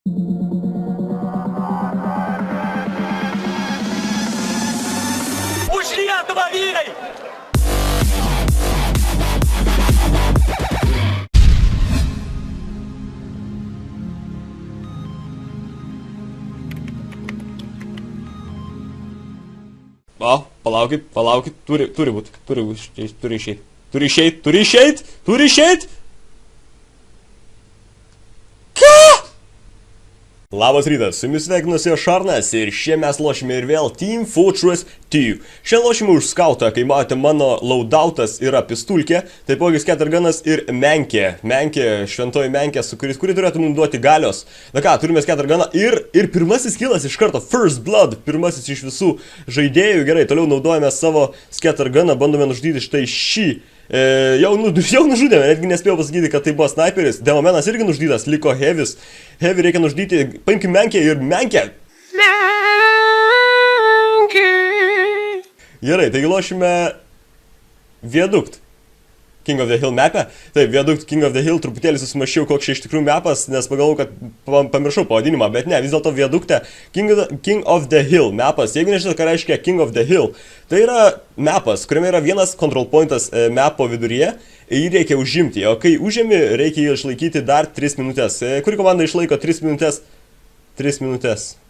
Už Lietuvą, vyrai! O, palaukit, turi išeit. Labas rytas, su jumis sveikinuosi Šarnas ir šie mes lošime ir vėl Team Fortress 2. Šią lošimą už skautą, kai matote, mano loadoutas yra pistulkė, taipogi scattergunas ir menkė. Šventoji menkė, kuri turėtų mums duoti galios. Na ką, turime scatterguną ir pirmasis killas iš karto, First Blood, pirmasis iš visų žaidėjų. Gerai, toliau naudojame savo scatterguną, bandome nužudyti štai šį. Jau nužudėme, netgi nespėjau pasakyti, kad tai buvo sniperis. Demomenas irgi nužudytas, liko Heavis. Heavy reikia nužudyti, paimkim menkę ir menkę. Gerai, taigi lošime Viaduct King of the Hill mapę. Taip, Viaduct King of the Hill, truputėlį susimašiau, koks čia iš tikrųjų mapas, nes pagalvojau, kad pamiršau pavadinimą, bet ne, vis dėlto Viaducte King of the Hill mapas. Jeigu nežinote, ką reiškia King of the Hill, tai yra mapas, kuriame yra vienas control pointas mapo viduryje, jį reikia užimti, o kai užimi, reikia jį išlaikyti dar 3 minutės. Kuri komanda išlaiko 3 minutės? 3 minutės.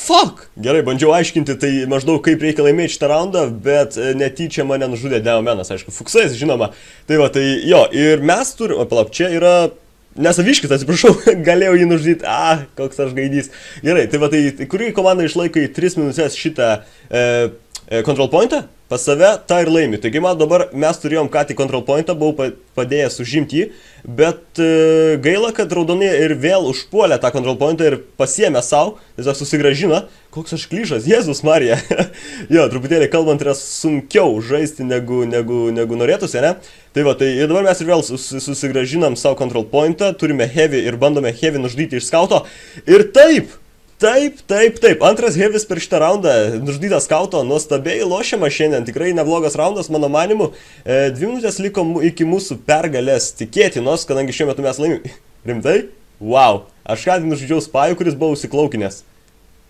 Fuck! Gerai, bandžiau aiškinti, tai maždaug kaip reikia laimėti šitą raundą, bet netyčia mane nužudė Demomenas, aišku, fuksais, žinoma. Tai va, tai jo, ir mes turime, palauk, čia yra nesaviškis, atsiprašau, galėjau jį nužudyti, koks aš gaidys. Gerai, tai va, tai kuri komanda išlaiko į 3 minutės šitą control pointą pas save, tą ir laimi. Taigi, man dabar mes turėjom ką tik control pointą, buvau padėjęs užimti jį, bet gaila, kad raudonė ir vėl užpuolė tą control pointą ir pasiėmė savo, tiesiog susigražino. Koks aš klyšas, Jėzus Marija. Jo, truputėlį kalbant yra sunkiau žaisti negu norėtųsi, ne? Tai va, tai ir dabar mes ir vėl susigražinam savo control pointą, turime Heavy ir bandome Heavy nužudyti iš skauto. Ir taip! Antras Heavis per šitą raundą, nužudytas skauto, nuostabiai lošiama šiandien, tikrai neblogas raundas, mano manimu. 2 minutės liko iki mūsų pergalės tikėtinos, kadangi šiuo metu mes laimime. Rimtai? Wow, aš ką tik nužudžiau spajų, kuris buvo užsiklaukinęs.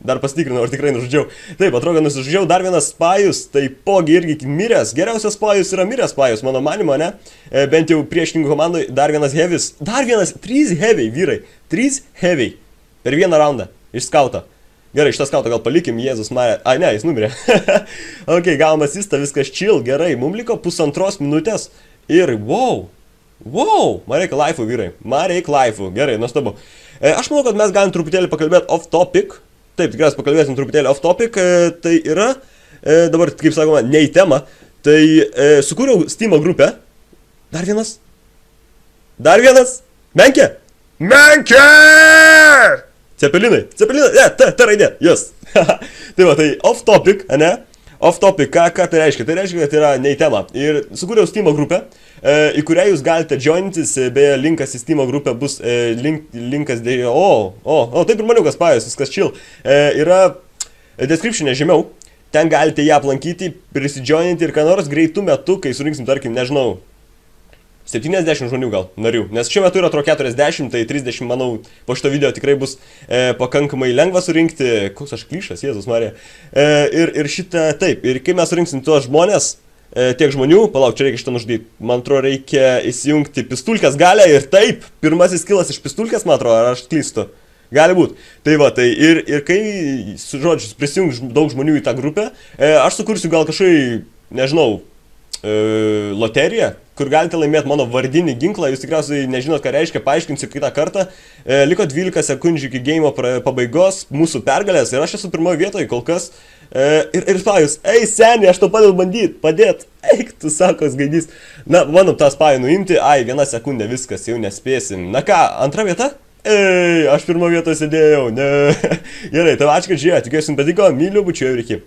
Dar pasitikrinau, ar tikrai nužudžiau. Taip, atrodo, nužudžiau dar vienas spajus, taipogi irgi miręs. Geriausias spajus yra miręs spajus, mano manimo, ne? Bent jau priešininkų komandai dar vienas Heavis. Dar vienas, 3 Heavy, vyrai. 3 Heavy per vieną raundą. Iš skauto. Gerai, šitą skautą gal palikim, Jėzus Marija. Ai, ne, jis numirė. Ok, gavom asistą, viskas chill, gerai. Mums liko 1,5 minutės. Ir wow. Man reikia laifų, vyrai. Man reikia laifų. Gerai, nuostabu. Aš manau, kad mes galim truputėlį pakalbėti off topic. Taip, tikriausiai pakalbėsim truputėlį off topic. Tai yra, dabar, kaip sakoma, ne į temą. Tai sukūriau Steam'o grupę. Dar vienas. Menkė. Cepelinai, ne, ta raidė, yes. Tai va, tai off topic, ne? Off topic, ką tai reiškia? Tai reiškia, kad yra ne į temą. Ir sukūriau Steam'o grupę, į kurią jūs galite joinintis, beje, linkas į Steam'o grupę bus, linkas dėjo, taip ir maniau, kas pajus, viskas chill. Yra description'e žemiau, ten galite ją aplankyti, prisijoininti ir ką nors greitų metu, kai surinksim, tarkim, nežinau, 70 žmonių gal narių, nes šiuo metu yra 40, tai 30, manau, po šito video tikrai bus pakankamai lengva surinkti. Koks aš klyšas, Jėzus Marija. Ir šitą, taip, ir kai mes surinksim tuos žmonės, tiek žmonių, palauk, čia reikia šitą nužudyti, man atrodo, reikia įsijungti pistulkės galę ir taip, pirmasis kilas iš pistulkės, man atrodo, ar aš klystu. Gali būt. Tai va, tai ir kai, žodžiu, prisijungs daug žmonių į tą grupę, aš sukursiu gal kažkai, nežinau, loteriją, kur galite laimėti mano vardinį ginklą, jūs tikriausiai nežinot, ką reiškia, paaiškinsiu kitą kartą. Liko 12 sekundžių iki game pabaigos mūsų pergalės ir aš esu pirmoje vietoje kol kas. Ir spajus, ei seniai, aš to padedu bandyti, padėt, eik, tu sakos gaidys. Na, mano tą spajų nuimti, 1 sekundė, viskas, jau nespėsim. Na ką, antra vieta? Ei, aš pirmoje vietoje sėdėjau, ne. Gerai, tai ačiū, kad žiūrėjote, tikiuosi jums patiko, myliu, bučiuoju ir iki.